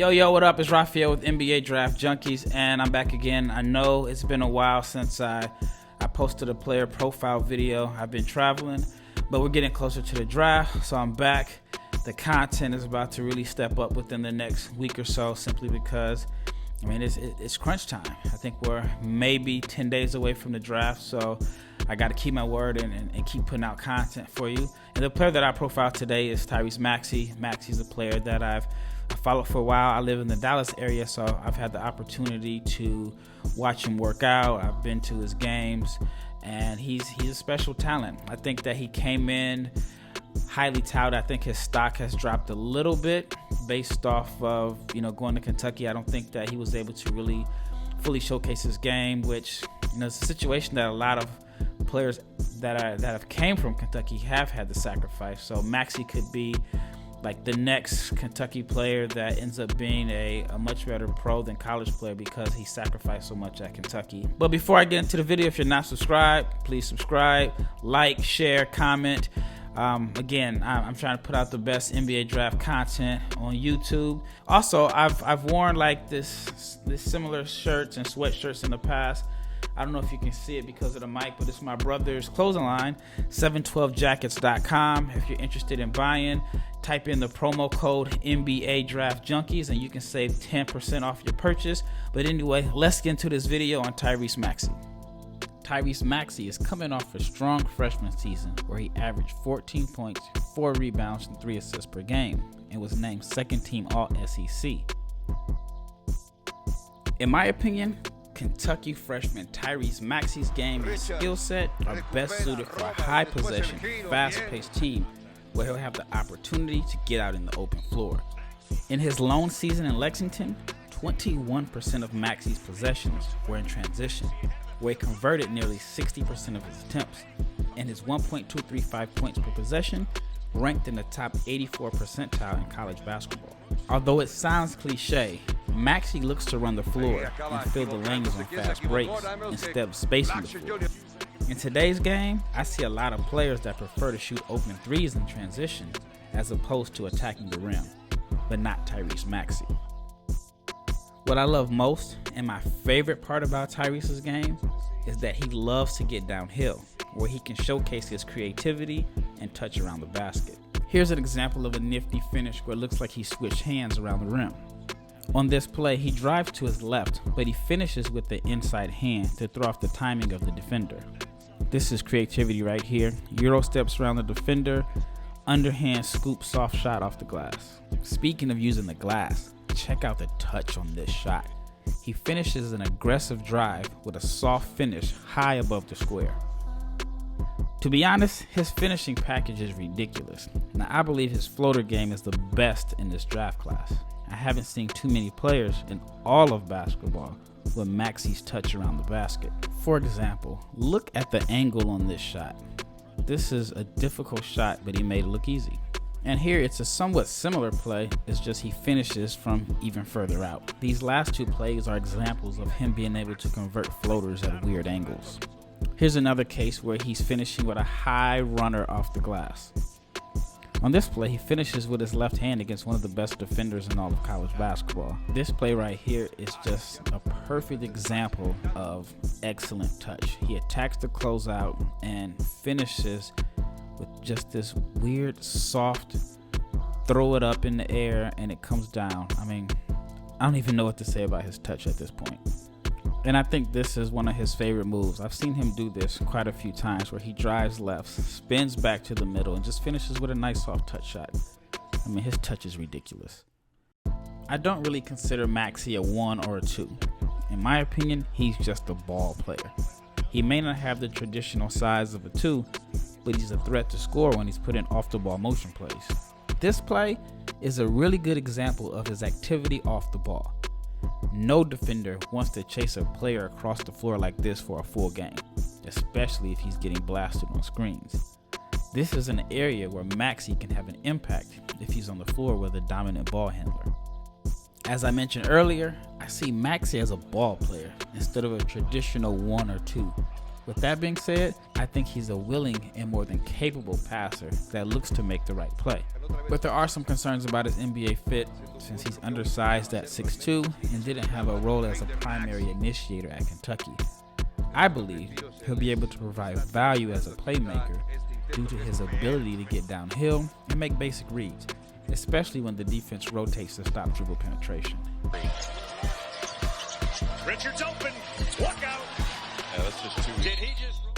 Yo, what up? It's Raphael with NBA Draft Junkies, and I'm back again. I know it's been a while since I posted a player profile video. I've been traveling, but we're getting closer to the draft, so I'm back. The content is about to really step up within the next week or so, simply because, I mean, it's crunch time. I think we're maybe 10 days away from the draft, so I got to keep my word and keep putting out content for you. And the player that I profiled today is Tyrese Maxey. Maxey's a player that I followed for a while. I live in the Dallas area, so I've had the opportunity to watch him work out. I've been to his games, and he's a special talent. I think that he came in highly touted. I think his stock has dropped a little bit based off of, going to Kentucky. I don't think that he was able to really fully showcase his game, which, is a situation that a lot of players that have came from Kentucky have had to sacrifice. So Maxey could be like the next Kentucky player that ends up being a much better pro than college player because he sacrificed so much at Kentucky. But before I get into the video, if you're not subscribed, please subscribe, like, share, comment. Again, I'm trying to put out the best NBA draft content on YouTube. Also, I've worn like this similar shirts and sweatshirts in the past. I don't know if you can see it because of the mic, but it's my brother's clothing line, 712jackets.com. If you're interested in buying, type in the promo code NBA Draft Junkies and you can save 10% off your purchase. But anyway, let's get into this video on Tyrese Maxey. Tyrese Maxey is coming off a strong freshman season where he averaged 14 points, 4 rebounds, and 3 assists per game and was named second team All-SEC. In my opinion, Kentucky freshman Tyrese Maxey's game and skill set are best suited for a high possession, fast-paced team where he'll have the opportunity to get out in the open floor. In his lone season in Lexington, 21% of Maxey's possessions were in transition, where he converted nearly 60% of his attempts, and his 1.235 points per possession ranked in the top 84 percentile in college basketball. Although it sounds cliche, Maxey looks to run the floor and fill the lanes on fast breaks instead of spacing the floor. In today's game, I see a lot of players that prefer to shoot open threes in transition as opposed to attacking the rim, but not Tyrese Maxey. What I love most and my favorite part about Tyrese's game is that he loves to get downhill, where he can showcase his creativity and touch around the basket. Here's an example of a nifty finish where it looks like he switched hands around the rim. On this play, he drives to his left, but he finishes with the inside hand to throw off the timing of the defender. This is creativity right here. Euro steps around the defender, underhand scoop soft shot off the glass. Speaking of using the glass, check out the touch on this shot. He finishes an aggressive drive with a soft finish high above the square. To be honest, his finishing package is ridiculous. Now, I believe his floater game is the best in this draft class. I haven't seen too many players in all of basketball with Maxey's touch around the basket. For example, look at the angle on this shot. This is a difficult shot, but he made it look easy. And here it's a somewhat similar play, it's just he finishes from even further out. These last two plays are examples of him being able to convert floaters at weird angles. Here's another case where he's finishing with a high runner off the glass. On this play, he finishes with his left hand against one of the best defenders in all of college basketball. This play right here is just a perfect example of excellent touch. He attacks the closeout and finishes with just this weird, soft, throw it up in the air and it comes down. I mean, I don't even know what to say about his touch at this point. And I think this is one of his favorite moves. I've seen him do this quite a few times where he drives left, spins back to the middle, and just finishes with a nice soft touch shot. I mean, his touch is ridiculous. I don't really consider Maxey a 1 or a 2. In my opinion, he's just a ball player. He may not have the traditional size of a 2, but he's a threat to score when he's put in off-the-ball motion plays. This play is a really good example of his activity off the ball. No defender wants to chase a player across the floor like this for a full game, especially if he's getting blasted on screens. This is an area where Maxey can have an impact if he's on the floor with a dominant ball handler. As I mentioned earlier, I see Maxey as a ball player instead of a traditional 1 or 2. With that being said, I think he's a willing and more than capable passer that looks to make the right play. But there are some concerns about his NBA fit since he's undersized at 6'2" and didn't have a role as a primary initiator at Kentucky. I believe he'll be able to provide value as a playmaker due to his ability to get downhill and make basic reads, especially when the defense rotates to stop dribble penetration. Richards open. Walk out. Yeah, that's just too. Did he just...